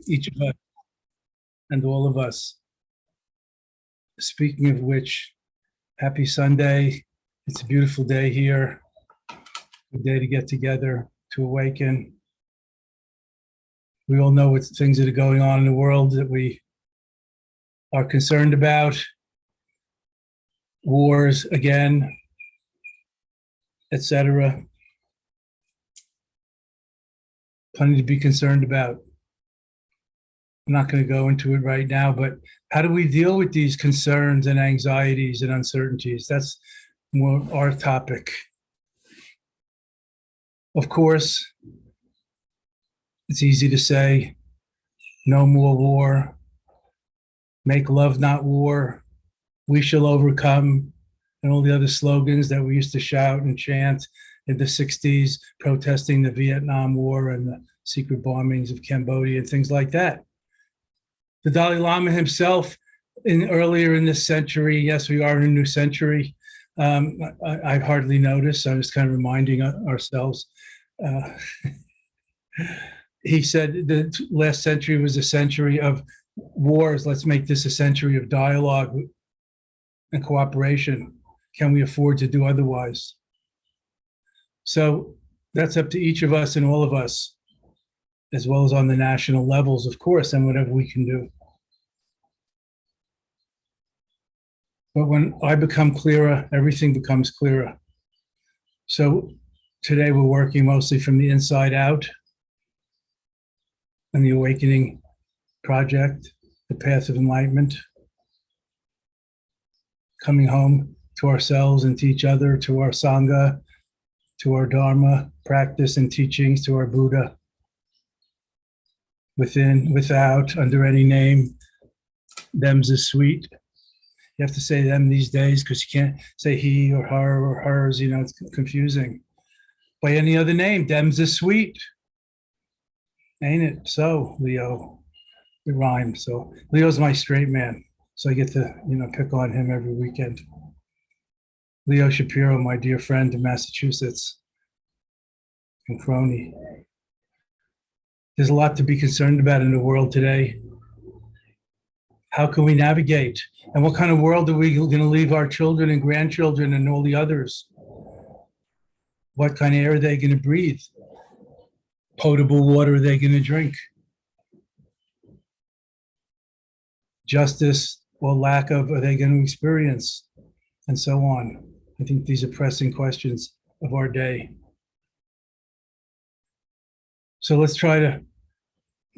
each of us and all of us. Speaking of which, happy Sunday. It's a beautiful day here. A day to get together, to awaken. We all know what things that are going on in the world that we are concerned about. Wars again, etc. Plenty to be concerned about. I'm not going to go into it right now, but how do we deal with these concerns and anxieties and uncertainties? That's more our topic. Of course, it's easy to say, no more war, make love, not war, we shall overcome, and all the other slogans that we used to shout and chant in the 60s, protesting the Vietnam War and the secret bombings of Cambodia and things like that. The Dalai Lama himself, earlier in this century, yes, we are in a new century, I hardly noticed, I'm just kind of reminding ourselves. He said the last century was a century of wars. Let's make this a century of dialogue and cooperation. Can we afford to do otherwise? So that's up to each of us and all of us, as well as on the national levels, of course, and whatever we can do. But when I become clearer, everything becomes clearer. So today we're working mostly from the inside out and the Awakening Project, the Path of Enlightenment, coming home to ourselves and to each other, to our Sangha, to our Dharma practice and teachings, to our Buddha, within, without, under any name. Them's is sweet. You have to say them these days because you can't say he or her or hers, you know, it's confusing. By any other name, them's is sweet. Ain't it so, Leo? It rhymes. So Leo's my straight man. So I get to, pick on him every weekend. Leo Shapiro, my dear friend in Massachusetts, and crony. There's a lot to be concerned about in the world today. How can we navigate? And what kind of world are we going to leave our children and grandchildren and all the others? What kind of air are they going to breathe? Potable water are they going to drink? Justice or lack of are they going to experience? And so on. I think these are pressing questions of our day. So let's try to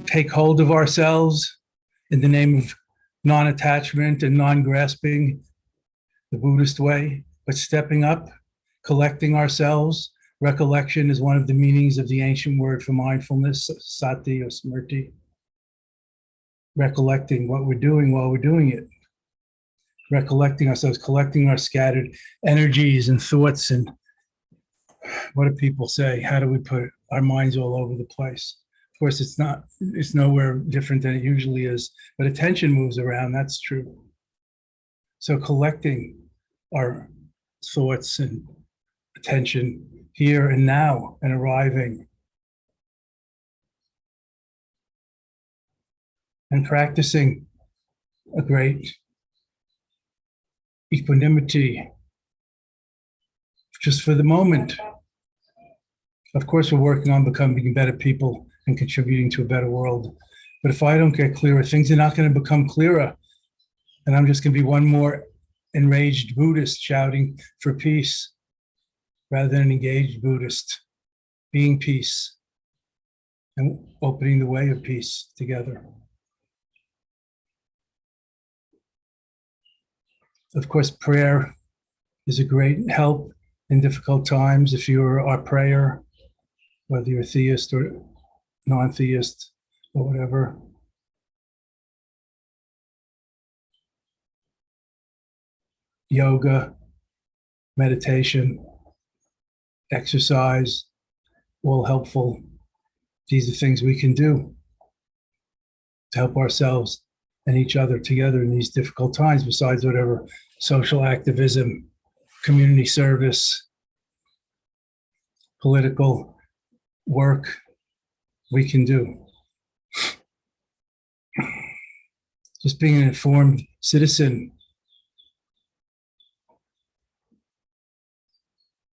take hold of ourselves in the name of non-attachment and non-grasping, the Buddhist way, but stepping up, collecting ourselves. Recollection is one of the meanings of the ancient word for mindfulness, sati or smriti. Recollecting what we're doing while we're doing it. Recollecting ourselves, collecting our scattered energies and thoughts, and what do people say? How do we put our minds all over the place? Of course, it's nowhere different than it usually is, but attention moves around, that's true. So collecting our thoughts and attention here and now and arriving. And practicing a great equanimity just for the moment. Of course, we're working on becoming better people and contributing to a better world. But if I don't get clearer, things are not going to become clearer. And I'm just going to be one more enraged Buddhist shouting for peace rather than an engaged Buddhist being peace and opening the way of peace together. Of course, prayer is a great help in difficult times. If you're our prayer, whether you're theist or non-theist or whatever. Yoga, meditation, exercise, all helpful. These are things we can do to help ourselves and each other together in these difficult times, besides whatever social activism, community service, political work we can do. just being an informed citizen.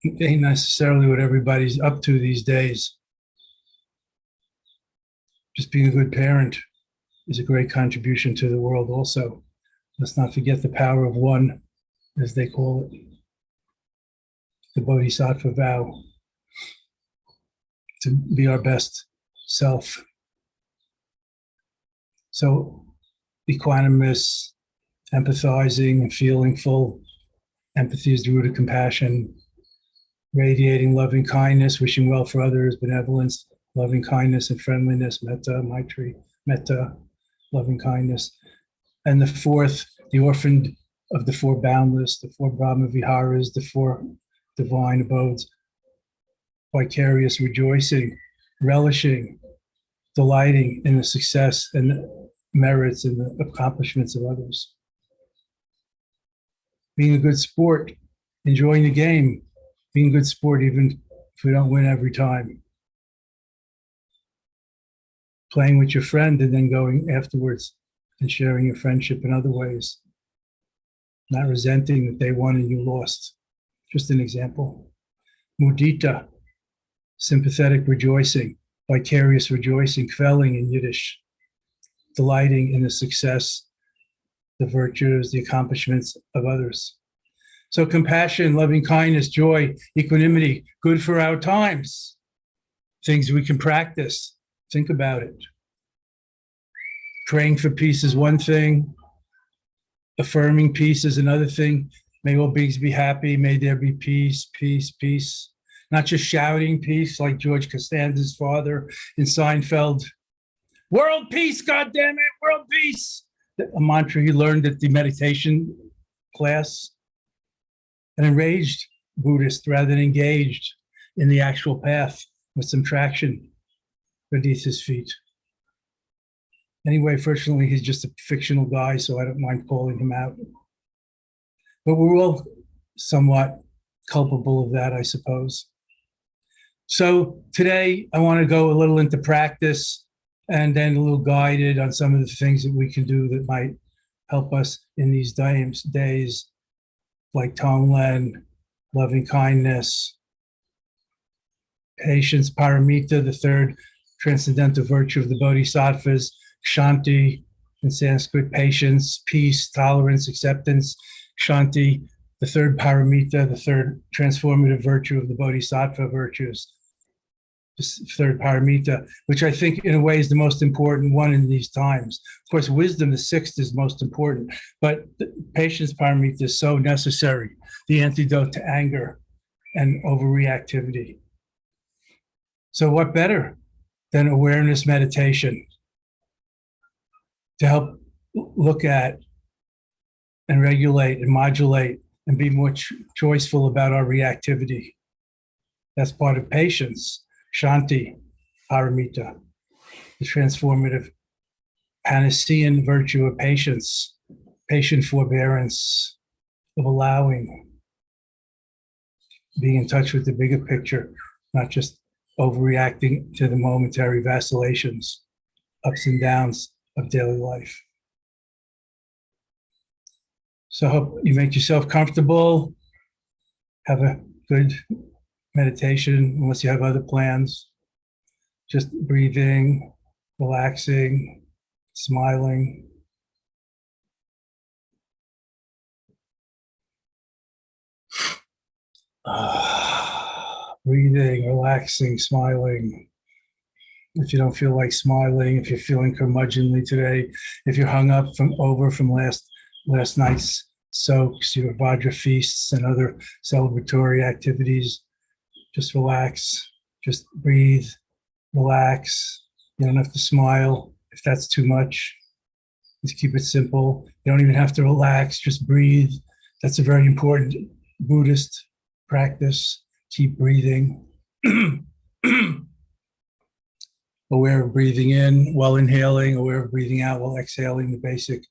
It ain't necessarily what everybody's up to these days. Just being a good parent is a great contribution to the world also. Let's not forget the power of one, as they call it, the Bodhisattva vow, to be our best self. So equanimous, empathizing and feeling full. Empathy is the root of compassion. Radiating loving kindness, wishing well for others, benevolence, loving kindness and friendliness, metta, maitri, metta, loving kindness. And the fourth, the orphaned of the four boundless, the four Brahma Viharas, the four divine abodes, vicarious rejoicing, relishing, delighting in the success and the merits and the accomplishments of others. Being a good sport, enjoying the game, being a good sport even if we don't win every time. Playing with your friend and then going afterwards and sharing your friendship in other ways. Not resenting that they won and you lost. Just an example. Mudita, sympathetic rejoicing, vicarious rejoicing, kvelling in Yiddish, delighting in the success, the virtues, the accomplishments of others. So compassion, loving kindness, joy, equanimity, good for our times. Things we can practice. Think about it. Praying for peace is one thing. Affirming peace is another thing. May all beings be happy. May there be peace, peace, peace. Not just shouting peace like George Costanza's father in Seinfeld. World peace, goddammit, world peace. A mantra he learned at the meditation class. An enraged Buddhist rather than engaged in the actual path with some traction beneath his feet. Anyway, fortunately, he's just a fictional guy, so I don't mind calling him out. But we're all somewhat culpable of that, I suppose. So today, I want to go a little into practice and then a little guided on some of the things that we can do that might help us in these days, like Tonglen, loving kindness, patience, paramita, the third transcendental virtue of the bodhisattvas, Shanti, in Sanskrit, patience, peace, tolerance, acceptance, Shanti, the third paramita, the third transformative virtue of the bodhisattva virtues, the third paramita, which I think in a way is the most important one in these times. Of course, wisdom, the sixth, is most important, but patience paramita is so necessary, the antidote to anger and overreactivity. So what better than awareness meditation to help look at and regulate and modulate and be more choiceful about our reactivity? That's part of patience, Shanti, paramita, the transformative Panacean virtue of patience, patient forbearance, of allowing, being in touch with the bigger picture, not just overreacting to the momentary vacillations, ups and downs of daily life. So I hope you make yourself comfortable, have a good meditation, unless you have other plans. Just breathing, relaxing, smiling. Breathing, relaxing, smiling. If you don't feel like smiling, if you're feeling curmudgeonly today, if you're hung up from last night's soaks, your Vajra feasts and other celebratory activities, just relax, just breathe, relax. You don't have to smile if that's too much. Just keep it simple. You don't even have to relax, just breathe. That's a very important Buddhist practice. Keep breathing. Aware of breathing in while inhaling, aware of breathing out while exhaling, the basic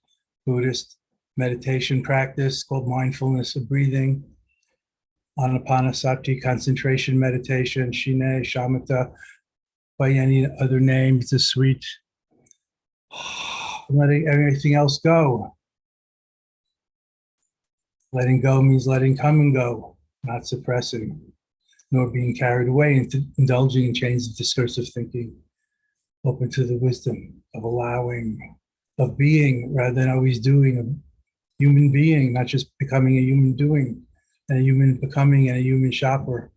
Buddhist meditation practice called mindfulness of breathing. Anapanasati, concentration meditation, Shine, Shamatha, by any other name, it's a sweet letting everything else go. Letting go means letting come and go, not suppressing, nor being carried away into indulging in chains of discursive thinking, open to the wisdom of allowing, of being rather than always doing, a human being, not just becoming a human doing, and a human becoming and a human shopper.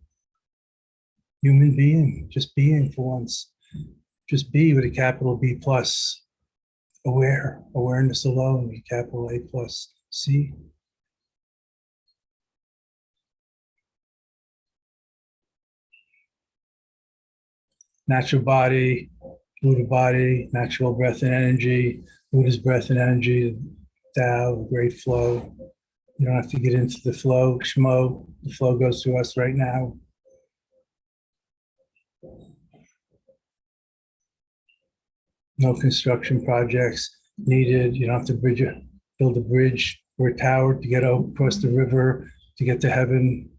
Human being, just being for once. Just be with a capital B plus. Aware, awareness alone, with capital A plus. See? Natural body, Buddha body, natural breath and energy, Buddha's breath and energy, Tao, great flow. You don't have to get into the flow, Shmo. The flow goes through us right now. No construction projects needed. You don't have to build a bridge or a tower to get across the river to get to heaven.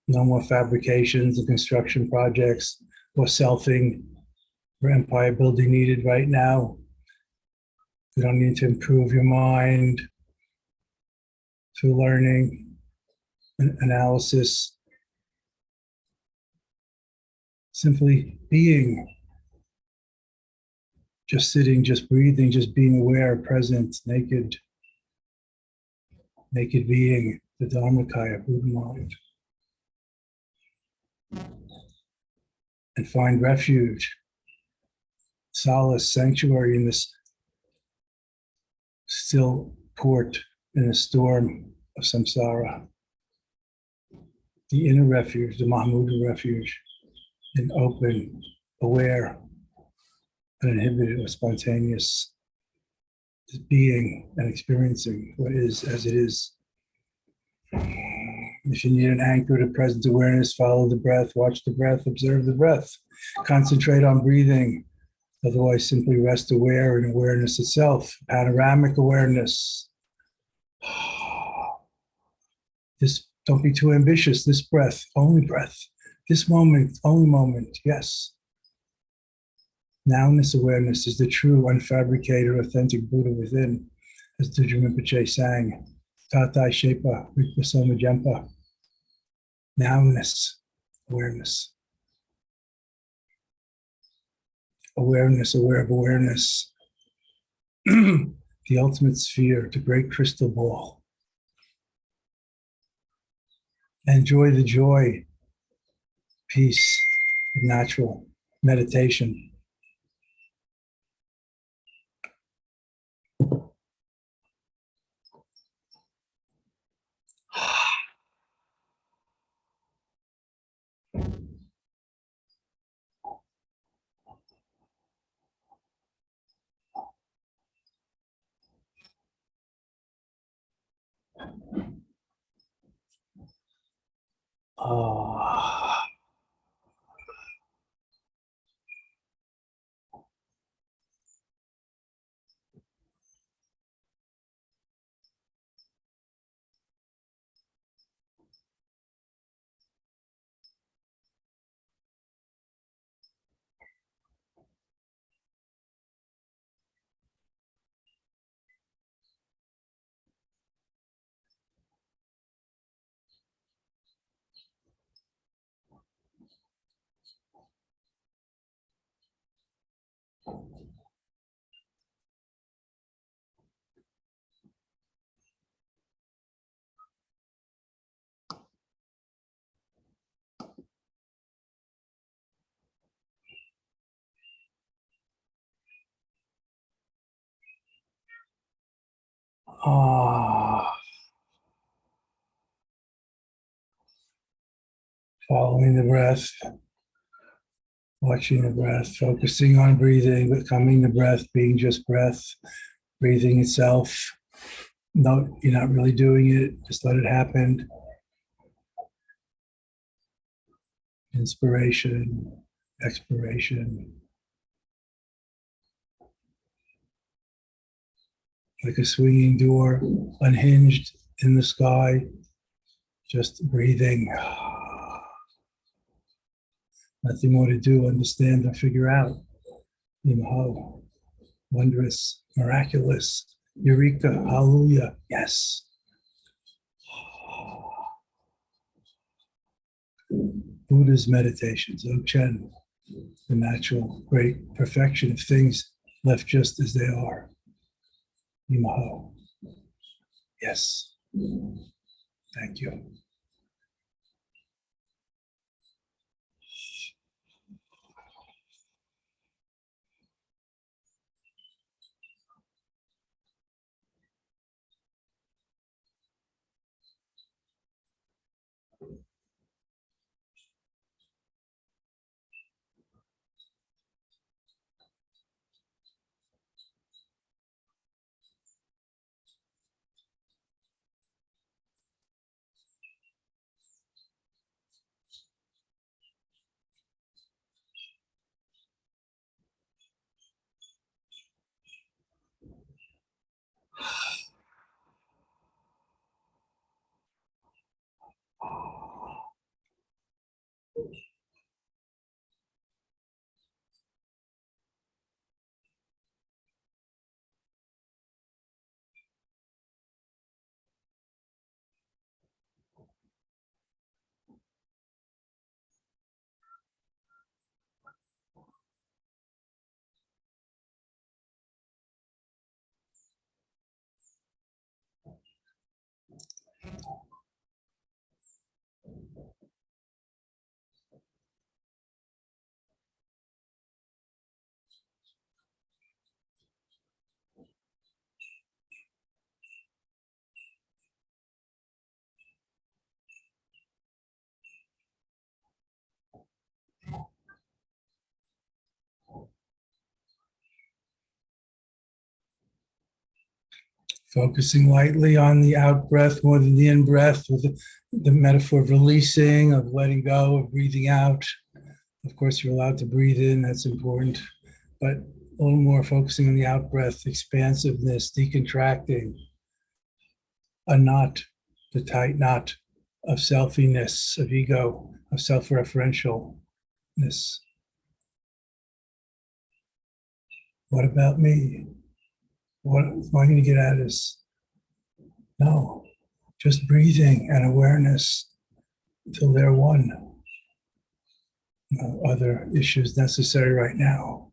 No more fabrications and construction projects or selfing or empire building needed right now. You don't need to improve your mind through learning and analysis. Simply being, just sitting, just breathing, just being aware, present, naked being, the Dharmakaya, Buddha mind. And find refuge, solace, sanctuary in this still port in a storm of samsara. The inner refuge, the Mahamudra refuge, an open, aware, uninhibited or spontaneous being and experiencing what is as it is. If you need an anchor to present awareness, follow the breath, watch the breath, observe the breath, concentrate on breathing. Otherwise, simply rest aware in awareness itself, panoramic awareness. This, don't be too ambitious. This breath, this moment, only moment, yes. Nowness awareness is the true, unfabricated, authentic Buddha within, as Dudjom Rinpoche sang, Tatai Shepa, Rikpa Soma Jempa. Nowness, awareness. Awareness, aware of awareness. The ultimate sphere, the great crystal ball. Enjoy the joy, peace, of natural meditation. Ah. Following the breath, watching the breath, focusing on breathing, becoming the breath, being just breath, breathing itself. No, you're not really doing it, just let it happen. Inspiration, expiration. Like a swinging door, unhinged in the sky, just breathing. Nothing more to do, understand, or figure out. Imho, wondrous, miraculous, eureka, hallelujah, yes. Buddha's meditations, Dzogchen, the natural great perfection of things left just as they are. Imaho. Yes. Thank you. Focusing lightly on the out breath more than the in breath, with the metaphor of releasing, of letting go, of breathing out. Of course, you're allowed to breathe in, that's important, but a little more focusing on the out breath, expansiveness, decontracting, a knot, the tight knot of selfiness, of ego, of self-referentialness. What about me? What am I going to get at is no, just breathing and awareness until they're one. No other issues necessary right now.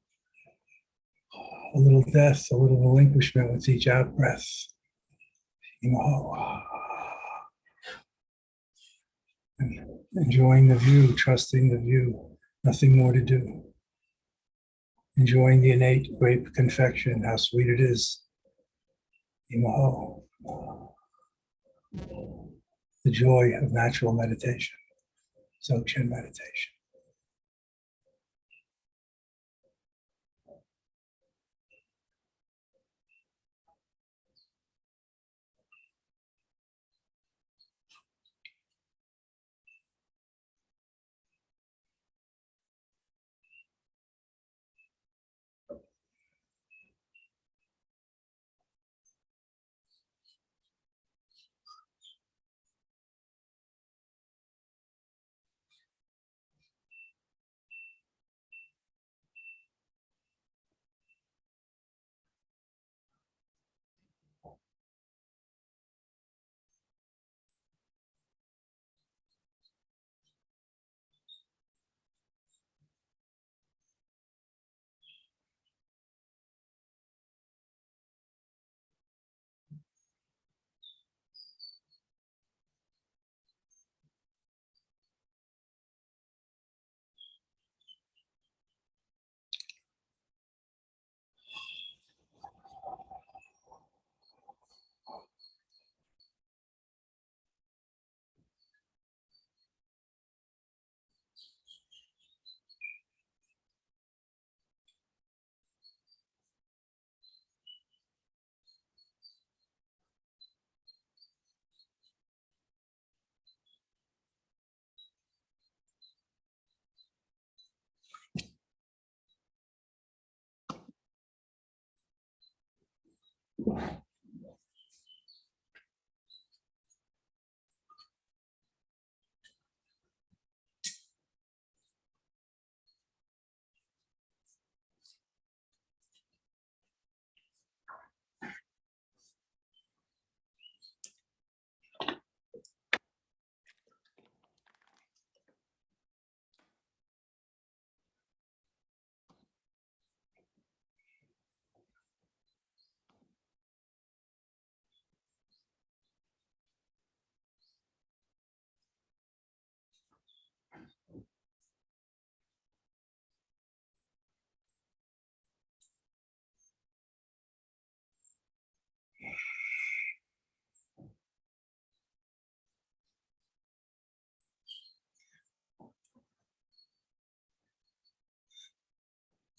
A little death, a little relinquishment with each out breath. And enjoying the view, trusting the view, nothing more to do. Enjoying the innate grape confection, how sweet it is. Imaho. The joy of natural meditation, Dzogchen meditation.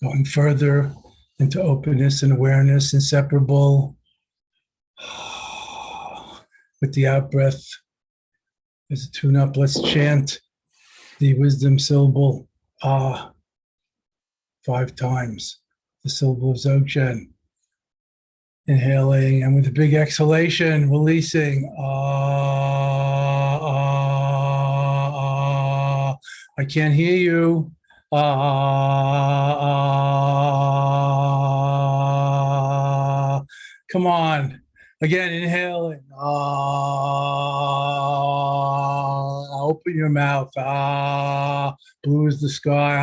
going further into openness and awareness, inseparable with the out breath. As a tune up, let's chant the wisdom syllable ah 5 times, the syllable of Dzogchen. Inhaling, and with a big exhalation, releasing. I can't hear you. Come on. Again, inhaling. Open your mouth. Blue is the sky.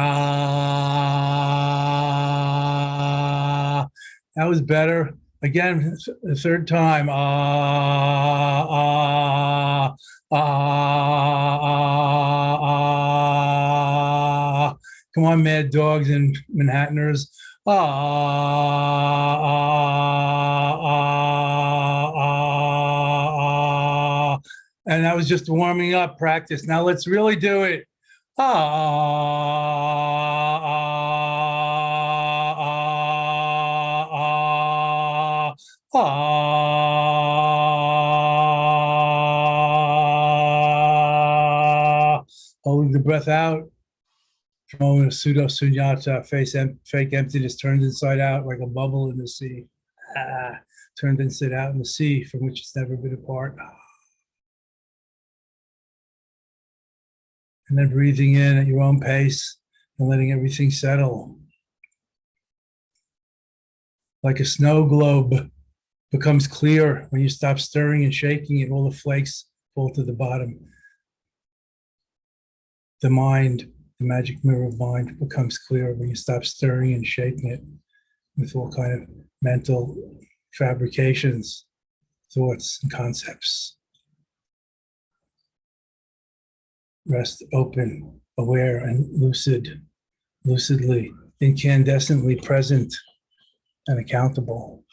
That was better. Again, the third time. Come on, mad dogs and Manhattaners. And that was just warming up practice. Now let's really do it. Holding the breath out. For a moment of pseudo sunyata, fake emptiness turned inside out like a bubble in the sea. Turned inside out in the sea from which it's never been apart. And then breathing in at your own pace and letting everything settle. Like a snow globe becomes clear when you stop stirring and shaking it, all the flakes fall to the bottom. The mind, the magic mirror of mind, becomes clear when you stop stirring and shaking it with all kind of mental fabrications, thoughts, and concepts. Rest open, aware, and lucidly, incandescently present and accountable.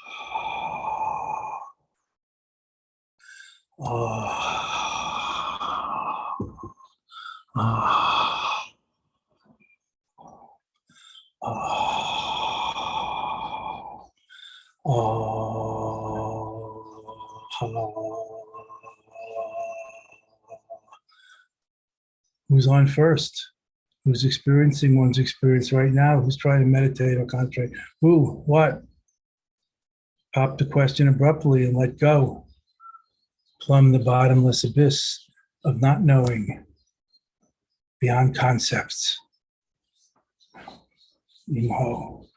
Who's on first? Who's experiencing one's experience right now? Who's trying to meditate or concentrate? Who? What? Pop the question abruptly and let go. Plumb the bottomless abyss of not knowing, beyond concepts. Imho.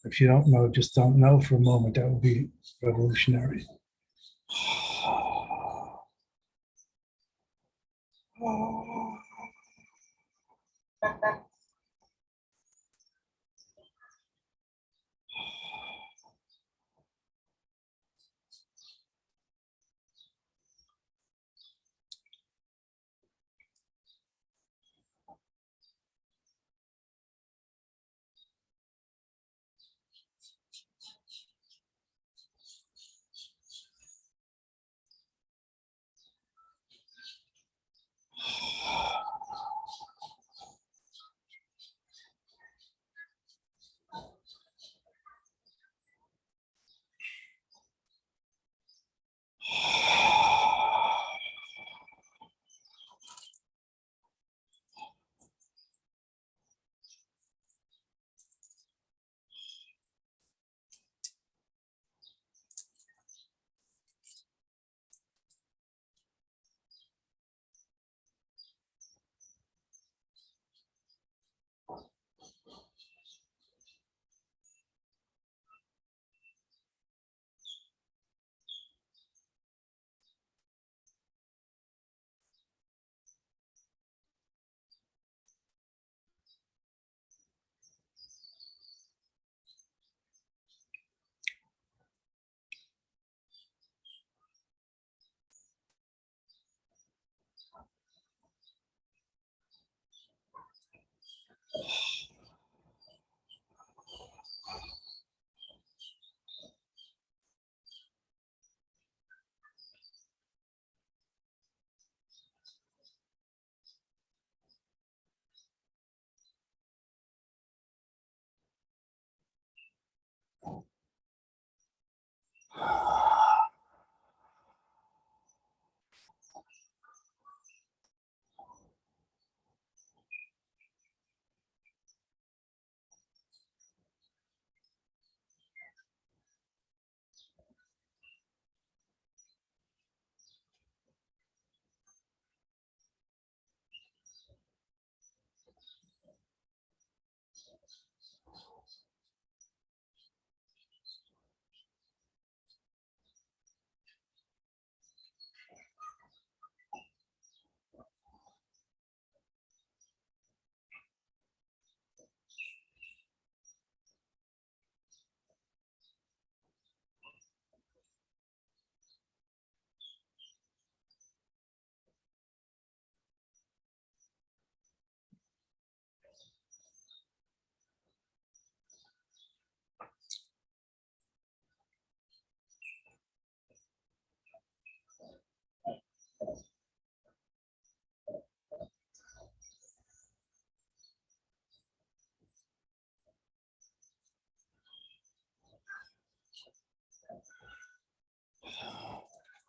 If you don't know, just don't know for a moment. That would be revolutionary.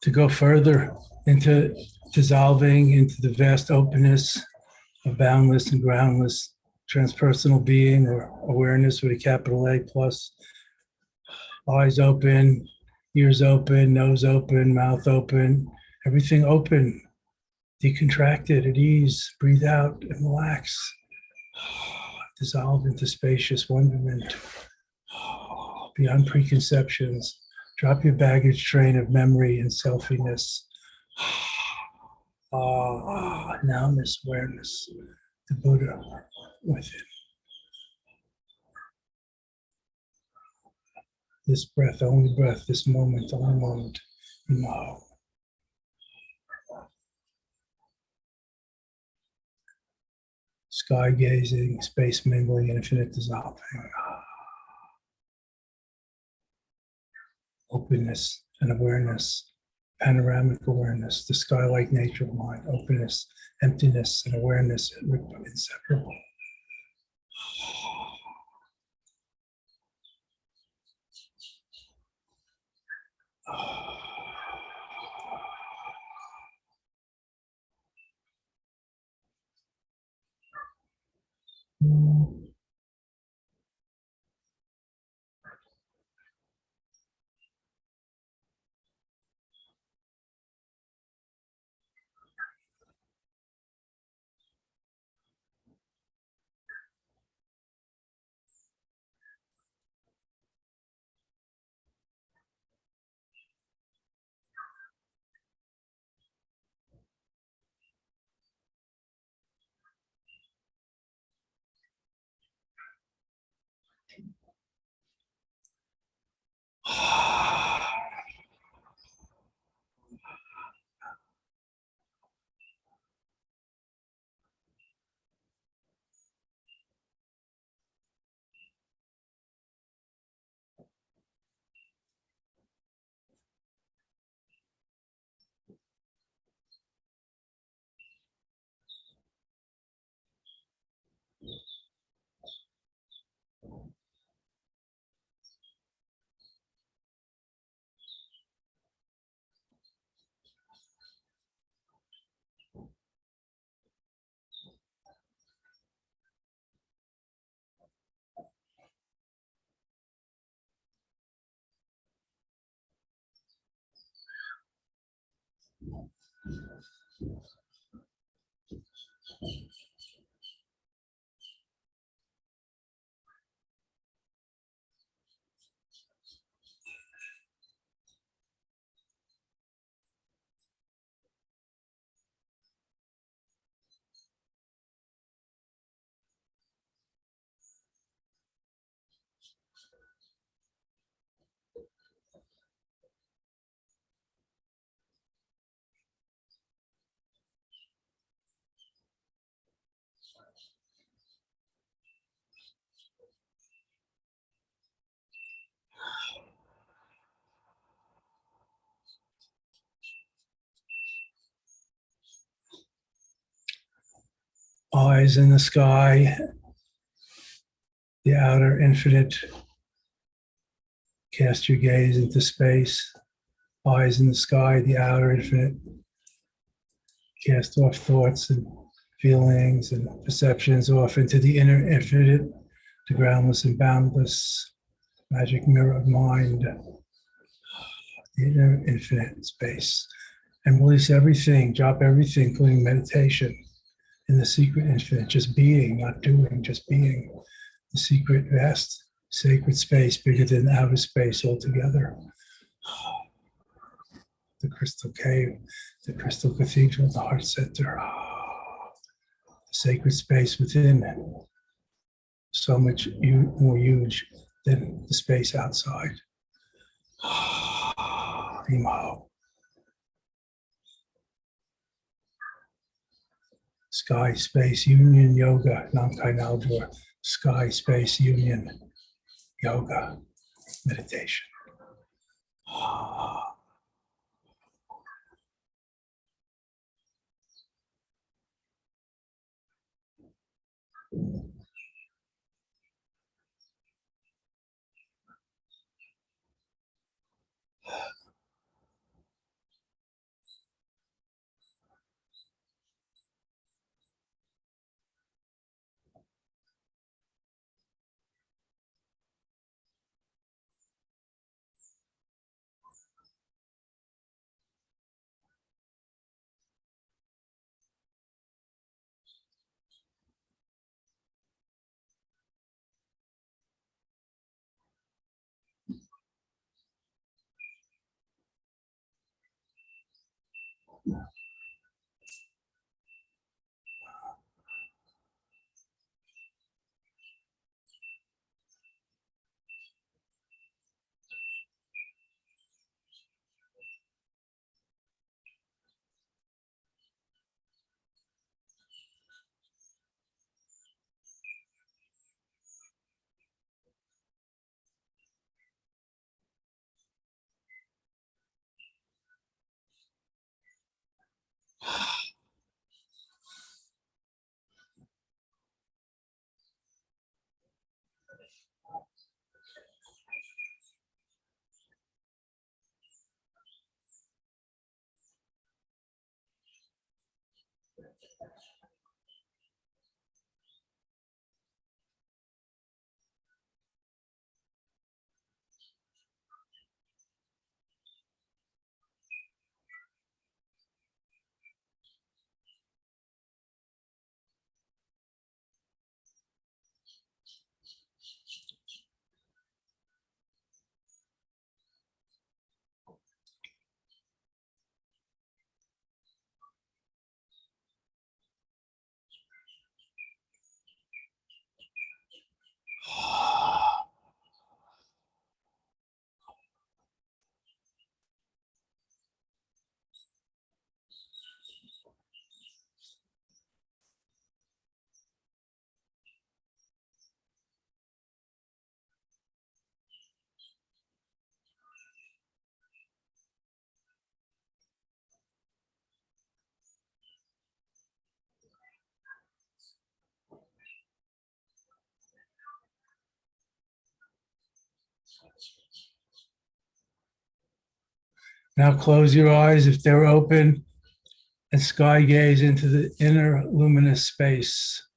To go further into dissolving into the vast openness of boundless and groundless transpersonal being or awareness with a capital A plus. Eyes open, ears open, nose open, mouth open, everything open, decontracted at ease. Breathe out and relax. Dissolve into spacious wonderment beyond preconceptions. Drop your baggage train of memory and selfiness. Nowness, awareness, the Buddha within. This breath, only breath, this moment, only moment. No. Sky gazing, space mingling, infinite dissolving. Openness and awareness, panoramic awareness, the sky-like nature of mind, openness, emptiness, and awareness, inseparable. Eyes in the sky, the outer infinite Cast your gaze into space, eyes in the sky, the outer infinite. Cast off thoughts and feelings and perceptions off into the inner infinite, the groundless and boundless magic mirror of mind, the inner infinite space. And release everything, drop everything, including meditation, in the secret infinite, just being, not doing, just being. The secret, vast, sacred space, bigger than outer space altogether. The crystal cave, the crystal cathedral, the heart center, the sacred space within, so much more huge than the space outside. Emo. Sky Space Union Yoga, Namkhai Naldur, Sky Space Union Yoga, meditation. Now close your eyes if they're open and sky gaze into the inner luminous space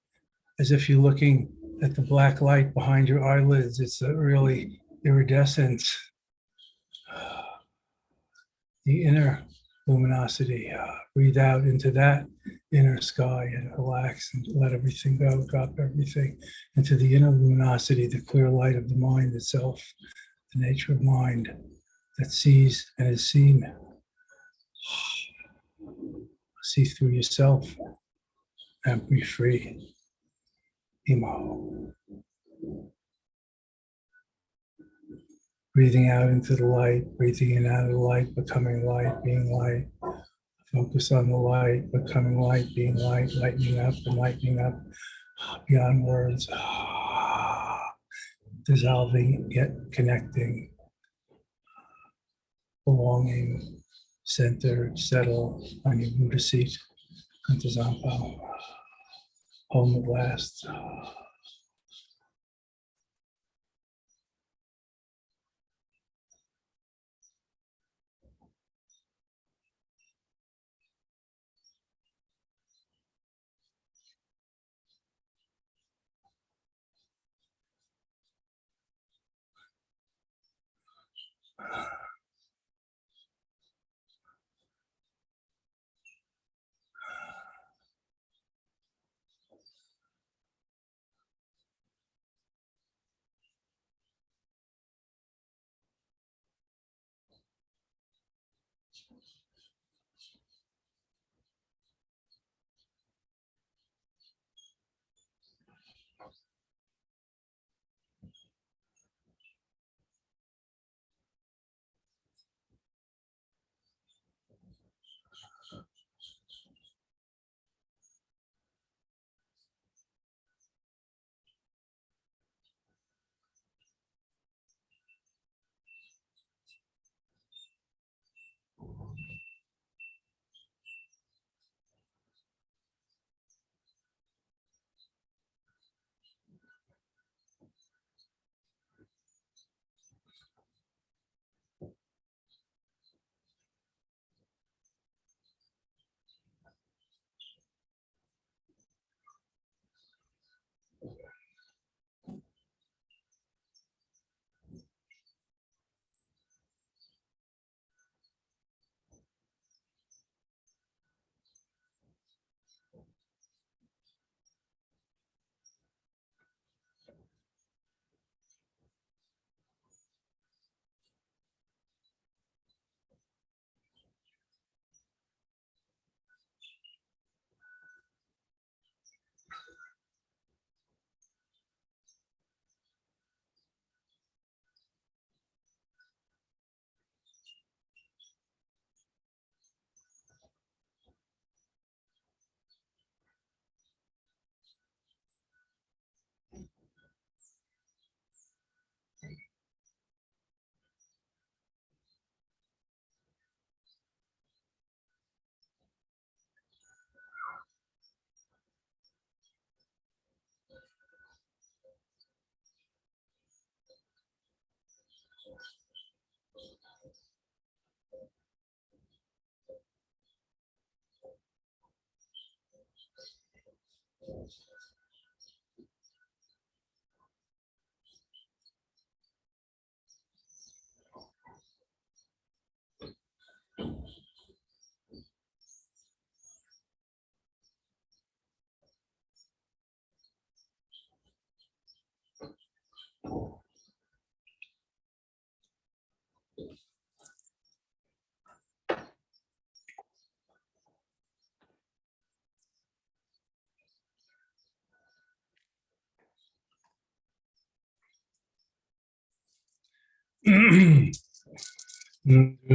as if you're looking at the black light behind your eyelids. It's a really iridescent, the inner luminosity. Breathe out into that inner sky and relax and let everything go, drop everything into the inner luminosity, the clear light of the mind itself, the nature of mind that sees and is seen. See through yourself and be free. Emo. Breathing out into the light, breathing in out of the light, becoming light, being light. Focus on the light, becoming light, being light, lightening up and lightening up beyond words. Dissolving yet connecting. Belonging, centered, settle on your Buddha seat. Antazampa. Home at last.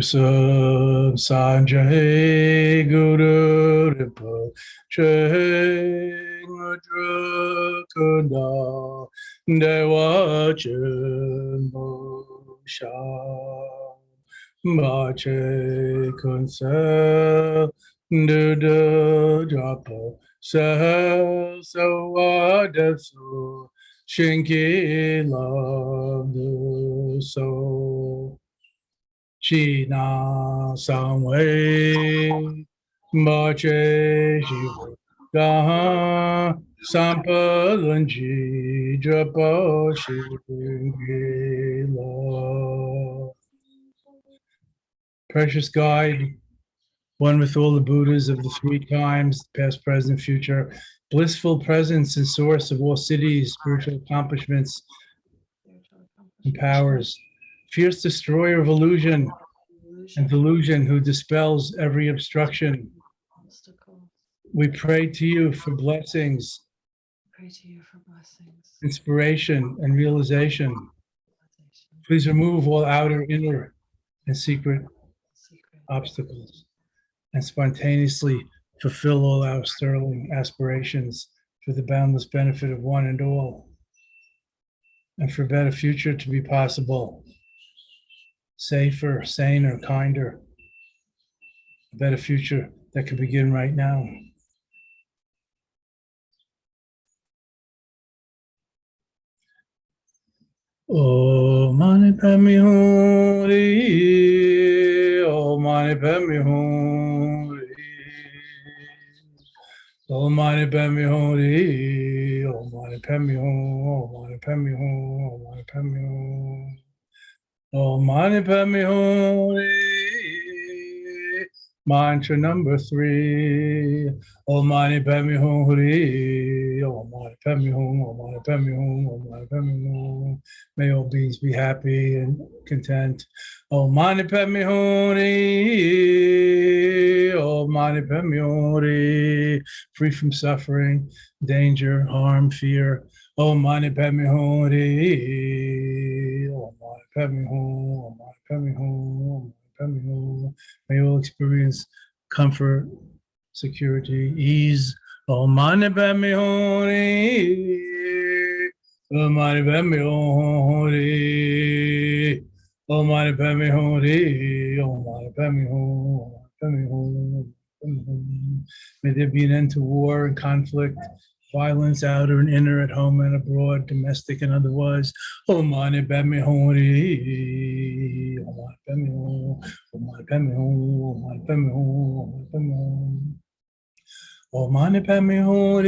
Sub Sanjay Guru Ripo Che Drakanda Dewa Jimbo Sham Mache Kunsel Duda Japa Sahel Sawadesu Shinki Love the Soul Chi na sang wei ma che shi ga sampa lun ji drapa shi la. Precious guide, one with all the Buddhas of the three times, past, present, future, blissful presence and source of all cities, spiritual accomplishments and powers, fierce destroyer of illusion and delusion who dispels every obstruction. We pray to you for blessings, inspiration, and realization. Please remove all outer, inner, and secret obstacles and spontaneously fulfill all our sterling aspirations for the boundless benefit of one and all, and for a better future to be possible, safer, saner, kinder, a better future that could begin right now. Oh, Mani Padme Hum, oh, Mani Padme Hum, oh, Mani Padme Hum, oh, Mani Padme Hum, oh, Mani Padme Hum, oh, Mani Padme Hum. Om Mani Padme Hum. Mantra number 3. Om Mani Padme Hum. Om Mani Padme Hum. Om Mani Padme Hum. Om Mani Padme Hum. May all beings be happy and content. Om Mani Padme Hum. Om Mani Padme Hum. Free from suffering, danger, harm, fear. Om Mani Padme Hum. Om Mani Padme Hum. Om Mani Padme Hum. Om Mani Padme Hum. May all experience comfort, security, ease. Om Mani Padme Hum. Om Mani Padme Hum. Om Mani Padme Hum. Om Mani Padme Hum. Padme Hum. May there be an end to war and conflict, violence, outer and inner, at home and abroad, domestic and otherwise. Om Mani Padme Hum. Om Mani Padme Hum. Om Mani Padme Hum. Om Mani Padme Hum. Om Mani Padme Hum.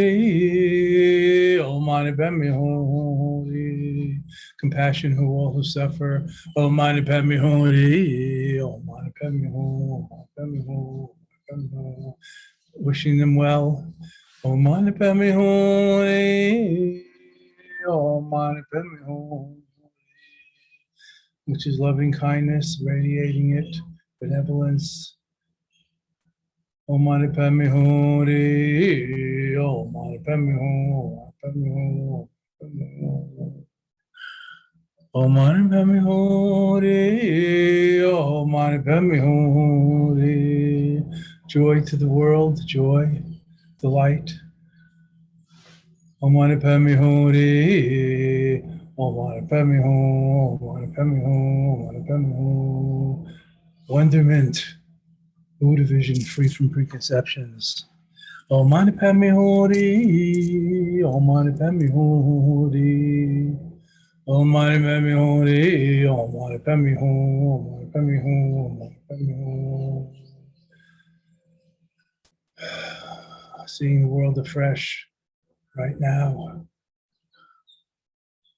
Om Mani Padme Hum. Compassion who all who suffer. Om Mani Padme Hum. Om Mani Padme Hum. Om Mani Padme Hum. Padme Hum. Wishing them well. Om Mani Padme Hum. Om Mani Padme Hum. Which is loving kindness, radiating it, benevolence. Om Mani Padme Hum. Om Mani Padme Hum. Om Mani Padme Hum. Om Mani Padme Hum. Joy to the world, joy, delight. Om Mani Padme Hum. Om Mani Padme Hum. Om Mani Padme Hum. Om Mani Padme Hum. Wonderment, Buddha vision free from preconceptions. Om Mani Padme Hum. Om Mani Padme Hum. Om Mani Padme Hum. Om Mani Padme Hum. Om Mani Padme Hum. Om Mani Padme Hum. Seeing the world afresh right now.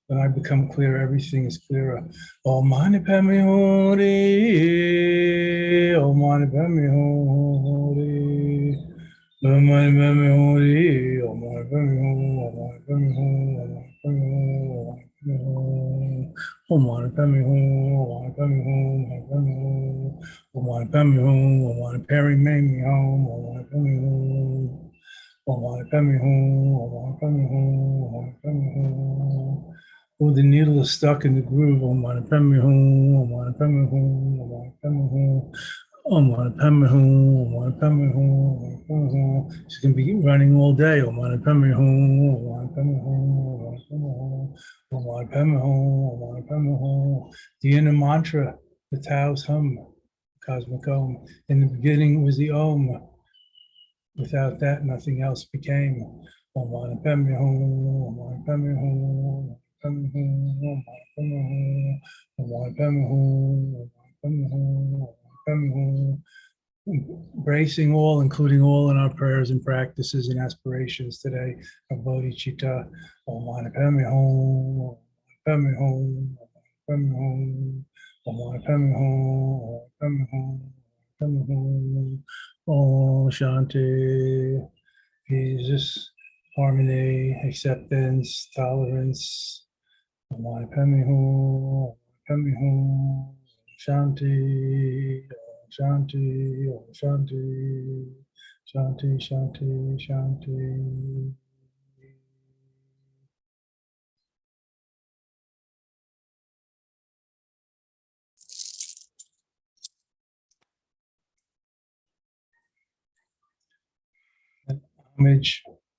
When I become clear, everything is clearer. Om Mani Padme Hum. Om Mani Padme Hum. Om Mani Padme Hum. Om Mani Padme Hum. Om Mani Padme Hum. Om Mani Padme Hum. Om Mani Padme Hum. Om Mani Padme Hum. Om Mani Padme Hum. Om Mani Padme Hum. Om Mani Padme Hum. Om Mani Padme Hum. Om Mani Padme Hum. Om Mani Padme Hum. Oh, the needle is stuck in the groove. Om Mani Padme Hum. Om Mani Padme Hum. Om Mani Padme Hum. Om Mani Padme Hum. Om Mani Padme Hum. Om Mani Padme Hum. She's gonna be running all day. Om Mani Padme Hum. Om Mani Padme Hum. Om Mani Padme Hum. Om Mani Padme Hum. Om Mani Padme Hum. The inner mantra, the Tao's hum, cosmic Om. In the beginning was the Om. Without that, nothing else became. Om Mani Padme Hum. Om Mani Padme Hum. Embracing all, including all in our prayers and practices and aspirations today of bodhicitta. Om Mani Padme Hum. Padme Hum. Padme Hum. Om Mani Padme Hum. Padme Hum. Padme Hum. Om Shanti. Jesus. Harmony, acceptance, tolerance. Om Mani Padme Hum. Om Mani Padme Hum. Shanti. Om Shanti. Om Shanti. Shanti. Shanti. Shanti. Homage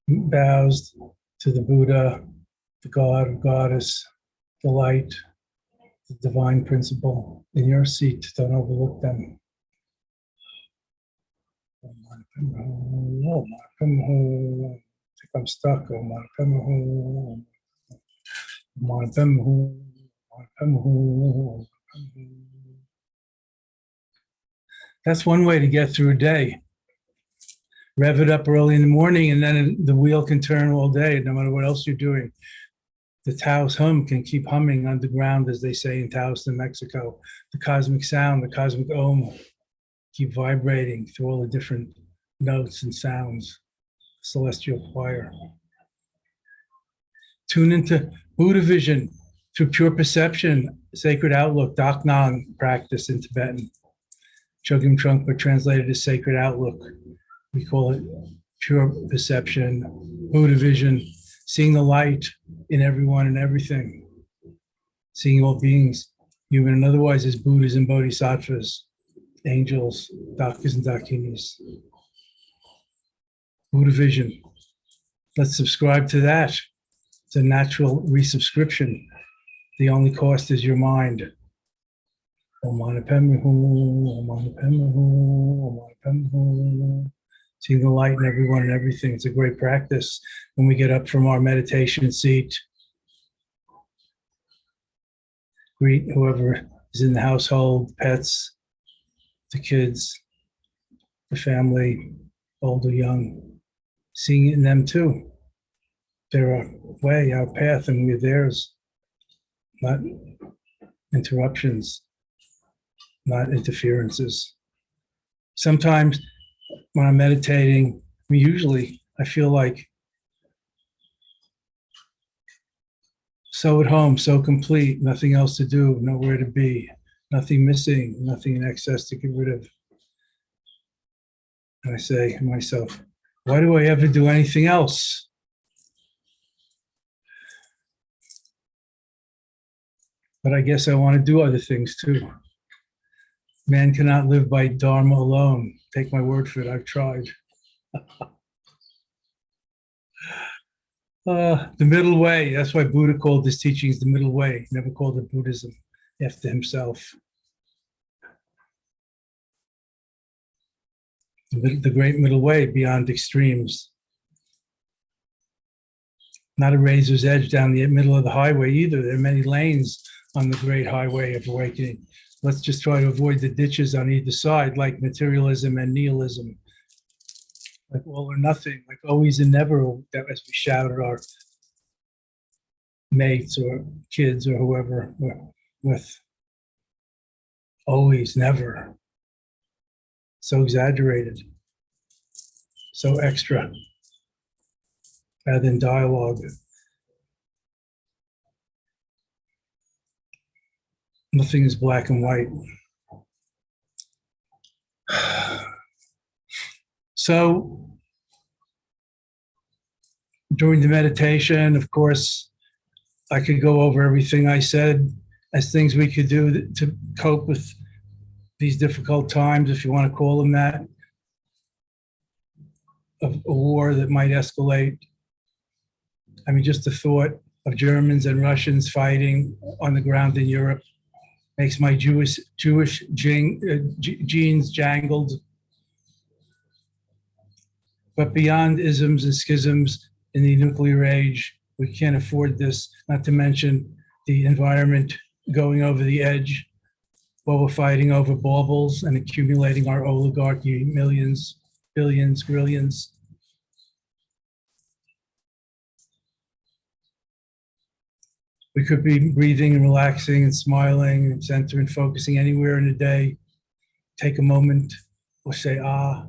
bows to the Buddha, the God or Goddess, the light, the divine principle in your seat. Don't overlook them. Om Mani Padme Hum. Om Mani Padme Hum. I think I'm stuck. Om Mani Padme Hum. Om Mani Padme Hum. Om Mani Padme Hum. That's one way to get through a day. Rev it up early in the morning, and then the wheel can turn all day, no matter what else you're doing. The Taos hum can keep humming underground, as they say in Taos, New Mexico. The cosmic sound, the cosmic ohm, keep vibrating through all the different notes and sounds. Celestial choir. Tune into Buddha vision through pure perception, sacred outlook, Dak Nang practice in Tibetan. Chogyam Trungpa translated as sacred outlook. We call it pure perception, Buddha vision, seeing the light in everyone and everything, seeing all beings, human and otherwise, as Buddhas and Bodhisattvas, angels, Dakinis and Dakinis. Buddha vision. Let's subscribe to that. It's a natural resubscription. The only cost is your mind. Om Mani Padme Hum, Om Mani Padme Hum, Om Mani Padme Hum. Seeing the light in everyone and everything. It's a great practice when we get up from our meditation seat. Greet whoever is in the household, pets, the kids, the family, old or young. Seeing it in them too. They're our way, our path, and we're theirs. Not interruptions, not interferences. Sometimes when I'm meditating, usually I feel like so at home, so complete, nothing else to do, nowhere to be, nothing missing, nothing in excess to get rid of. And I say to myself, why do I ever do anything else? But I guess I want to do other things too. Man cannot live by Dharma alone. Take my word for it, I've tried. The middle way, that's why Buddha called his teachings the middle way. He never called it Buddhism after himself. The great middle way beyond extremes. Not a razor's edge down the middle of the highway either. There are many lanes on the great highway of awakening. Let's just try to avoid the ditches on either side, like materialism and nihilism. Like all or nothing, like always and never, as we shout at our mates or kids or whoever we're with. Always, never. So exaggerated, so extra, rather than dialogue. Nothing is black and white. So during the meditation, of course, I could go over everything I said as things we could do to cope with these difficult times, if you want to call them that, of a war that might escalate. I mean, just the thought of Germans and Russians fighting on the ground in Europe makes my Jewish genes jangled. But beyond isms and schisms in the nuclear age, we can't afford this, not to mention the environment going over the edge while we're fighting over baubles and accumulating our oligarchy, millions, billions, trillions. We could be breathing and relaxing and smiling and centering and focusing anywhere in the day. Take a moment or say, ah.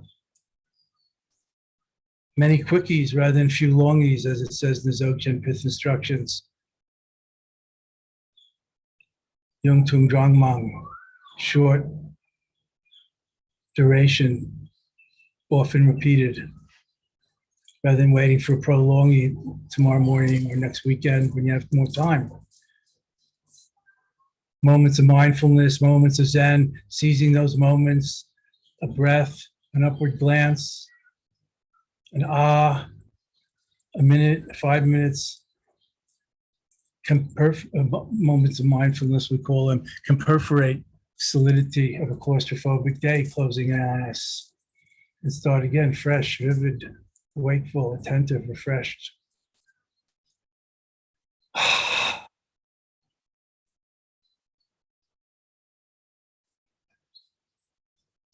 Many quickies rather than few longies, as it says in the Dzogchen Pith instructions. Yung Tung Drangmang, short duration, often repeated, rather than waiting for a prolongie tomorrow morning or next weekend when you have more time. Moments of mindfulness, moments of Zen, seizing those moments, a breath, an upward glance, an ah, a minute, 5 minutes, moments of mindfulness, we call them, can perforate solidity of a claustrophobic day closing in on us. And start again, fresh, vivid, wakeful, attentive, refreshed.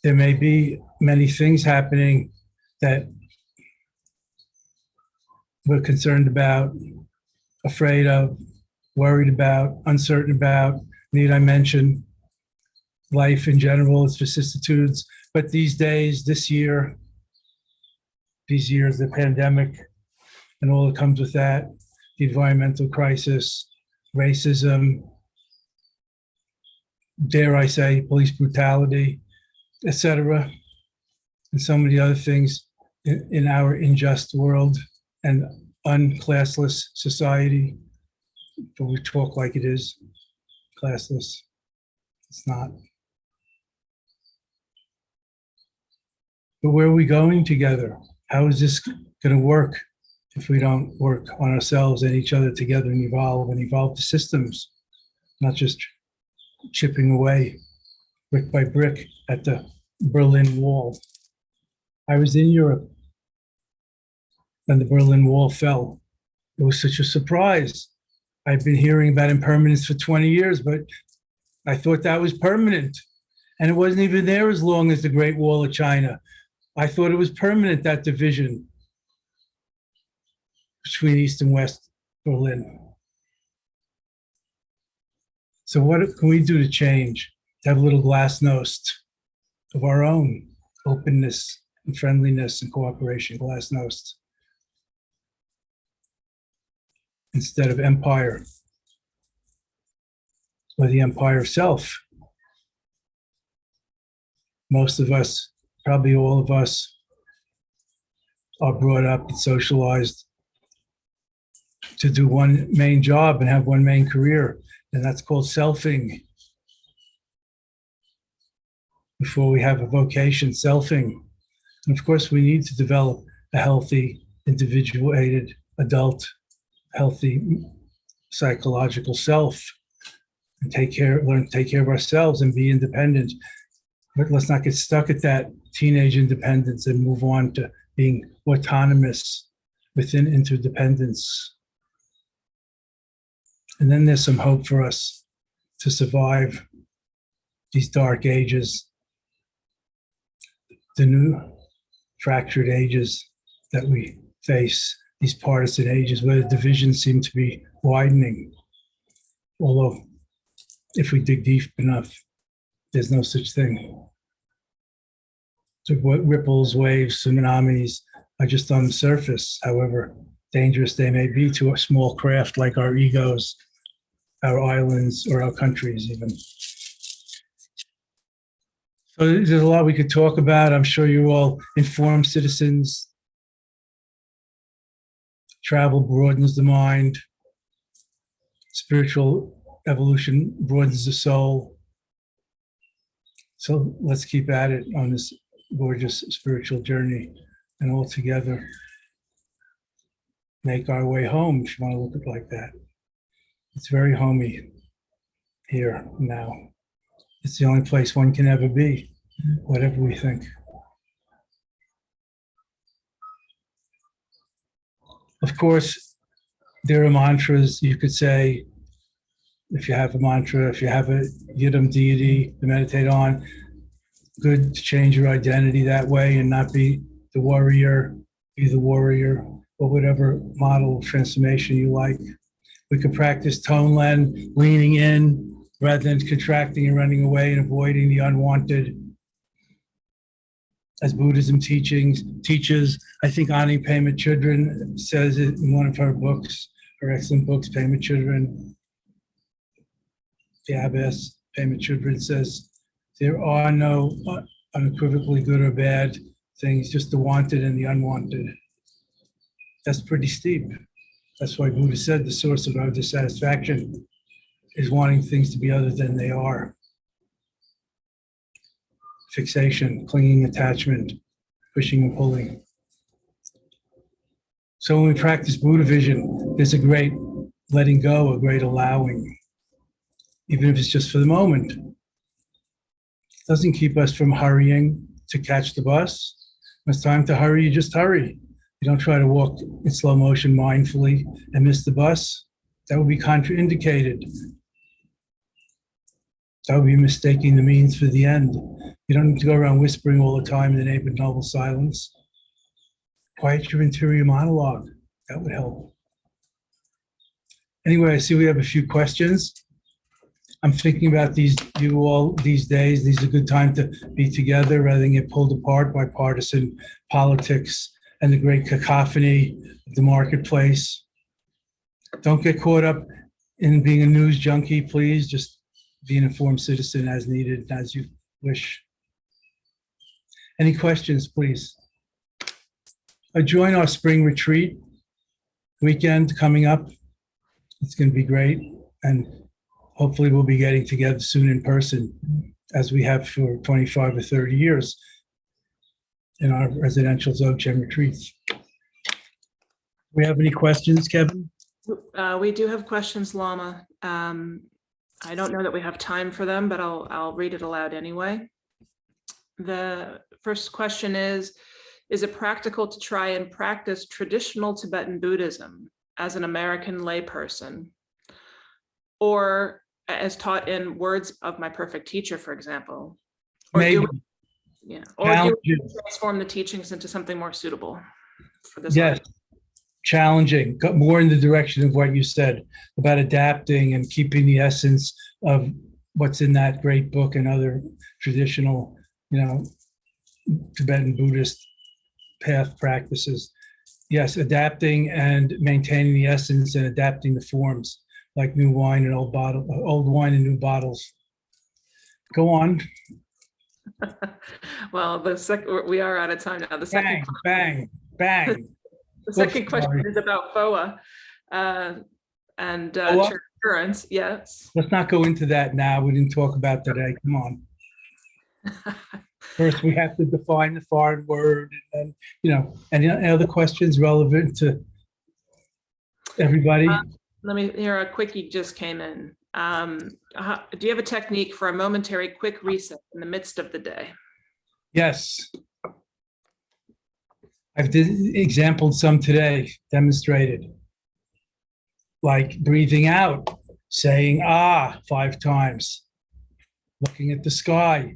There may be many things happening that we're concerned about, afraid of, worried about, uncertain about. Need I mention life in general, its vicissitudes? But these days, this year, these years, the pandemic and all that comes with that, the environmental crisis, racism, dare I say, police brutality, etc., and so many other things in our unjust world and unclassless society. But we talk like it is classless. It's not. But where are we going together? How is this going to work if we don't work on ourselves and each other together and evolve the systems, not just chipping away brick by brick at the Berlin Wall? I was in Europe when the Berlin Wall fell. It was such a surprise. I've been hearing about impermanence for 20 years, but I thought that was permanent. And it wasn't even there as long as the Great Wall of China. I thought it was permanent, that division between East and West Berlin. So what can we do to change? To have a little glasnost of our own, openness and friendliness and cooperation, glasnost, instead of empire, or the empire of self. Most of us, probably all of us, are brought up and socialized to do one main job and have one main career, and that's called selfing. Before we have a vocation, selfing. And of course, we need to develop a healthy, individuated, adult, healthy psychological self and learn to take care of ourselves and be independent. But let's not get stuck at that teenage independence and move on to being autonomous within interdependence. And then there's some hope for us to survive these dark ages, the new fractured ages that we face, these partisan ages where the divisions seem to be widening. Although, if we dig deep enough, there's no such thing. So what ripples, waves, tsunamis are just on the surface, however dangerous they may be to a small craft like our egos, our islands, or our countries even. So there's a lot we could talk about. I'm sure you're all informed citizens. Travel broadens the mind. Spiritual evolution broadens the soul. So let's keep at it on this gorgeous spiritual journey and all together make our way home, if you want to look at it like that. It's very homey here now. It's the only place one can ever be, whatever we think. Of course, there are mantras you could say. If you have a mantra, if you have a Yidam deity to meditate on, good to change your identity that way and not be the warrior, be the warrior, or whatever model of transformation you like. We could practice tone len, leaning in rather than contracting and running away and avoiding the unwanted. As Buddhism teaches, I think Ani Pema Chodron says it in one of her books, her excellent books, Pema Chodron. The abbess, Pema Chodron, says, there are no unequivocally good or bad things, just the wanted and the unwanted. That's pretty steep. That's why Buddha said the source of our dissatisfaction is wanting things to be other than they are. Fixation, clinging, attachment, pushing and pulling. So when we practice Buddha vision, there's a great letting go, a great allowing, even if it's just for the moment. It doesn't keep us from hurrying to catch the bus. When it's time to hurry, you just hurry. You don't try to walk in slow motion mindfully and miss the bus. That would be contraindicated. That would be mistaking the means for the end. You don't need to go around whispering all the time in the name of noble silence. Quiet your interior monologue. That would help. Anyway, I see we have a few questions. I'm thinking about you all these days. These are a good time to be together rather than get pulled apart by partisan politics and the great cacophony of the marketplace. Don't get caught up in being a news junkie, please. Just be an informed citizen as needed, as you wish. Any questions, please? Join our spring retreat weekend coming up. It's going to be great. And hopefully we'll be getting together soon in person, as we have for 25 or 30 years in our residential Dzogchen retreats. Do we have any questions, Kevin? We do have questions, Lama. I don't know that we have time for them, but I'll read it aloud anyway. The first question is it practical to try and practice traditional Tibetan Buddhism as an American layperson, or as taught in Words of My Perfect Teacher, for example? Or Maybe. do you transform the teachings into something more suitable for this? Yes. Audience? Challenging, got more in the direction of what you said about adapting and keeping the essence of what's in that great book and other traditional, Tibetan Buddhist path practices. Yes, adapting and maintaining the essence and adapting the forms, like new wine and old wine and new bottles. Go on. Well, we are out of time now. The second Bang. The second question is about FOA and church currents. Yes. Let's not go into that now. We didn't talk about today. Come on. First, we have to define the foreign word, and any other questions relevant to everybody? Here a quickie just came in. Do you have a technique for a momentary quick reset in the midst of the day? Yes. I've exampled some today, demonstrated. Like breathing out, saying ah 5 times, looking at the sky,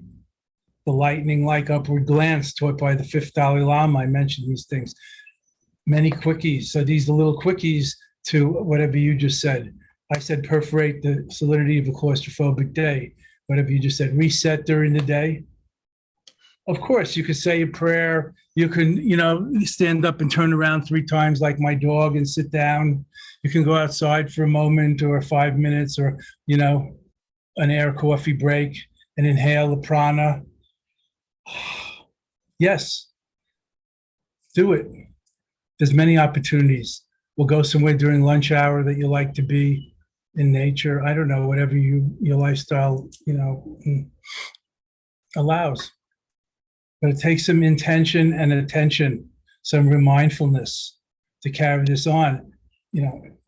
the lightning-like upward glance taught by the 5th Dalai Lama. I mentioned these things. Many quickies. So these are little quickies to whatever you just said. I said perforate the solidity of a claustrophobic day. Whatever you just said, reset during the day. Of course, you could say a prayer. You can, stand up and turn around 3 times like my dog and sit down. You can go outside for a moment or 5 minutes or, an air coffee break and inhale the prana. Yes, do it. There's many opportunities. We'll go somewhere during lunch hour that you like to be in nature. I don't know, whatever your lifestyle, allows. But it takes some intention and attention, some mindfulness to carry this on,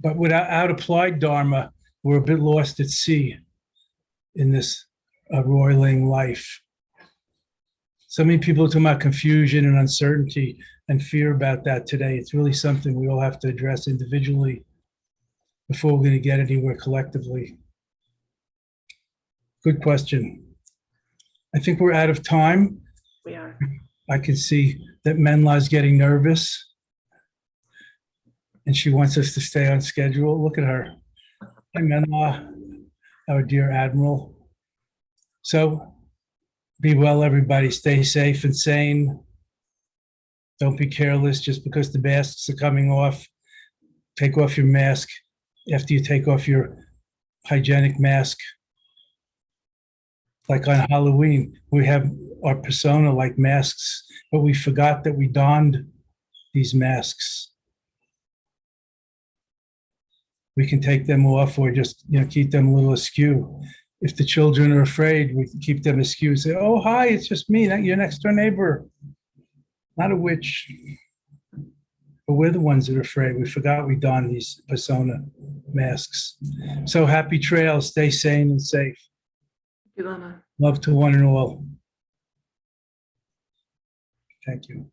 But without applied Dharma, we're a bit lost at sea in this roiling life. So many people are talking about confusion and uncertainty and fear about that today. It's really something we all have to address individually before we're going to get anywhere collectively. Good question. I think we're out of time. We are. I can see that Menla is getting nervous and she wants us to stay on schedule. Look at her. Hi, Menla, our dear Admiral. So be well, everybody. Stay safe and sane. Don't be careless just because the masks are coming off. Take off your mask after you take off your hygienic mask. Like on Halloween, we have our persona like masks, but we forgot that we donned these masks. We can take them off or just keep them a little askew. If the children are afraid, we can keep them askew. Say, "Oh, hi, it's just me, your next door neighbor." Not a witch, but we're the ones that are afraid. We forgot we donned these persona masks. So happy trails. Stay sane and safe. Thank you, Lama. Love to one and all. Thank you.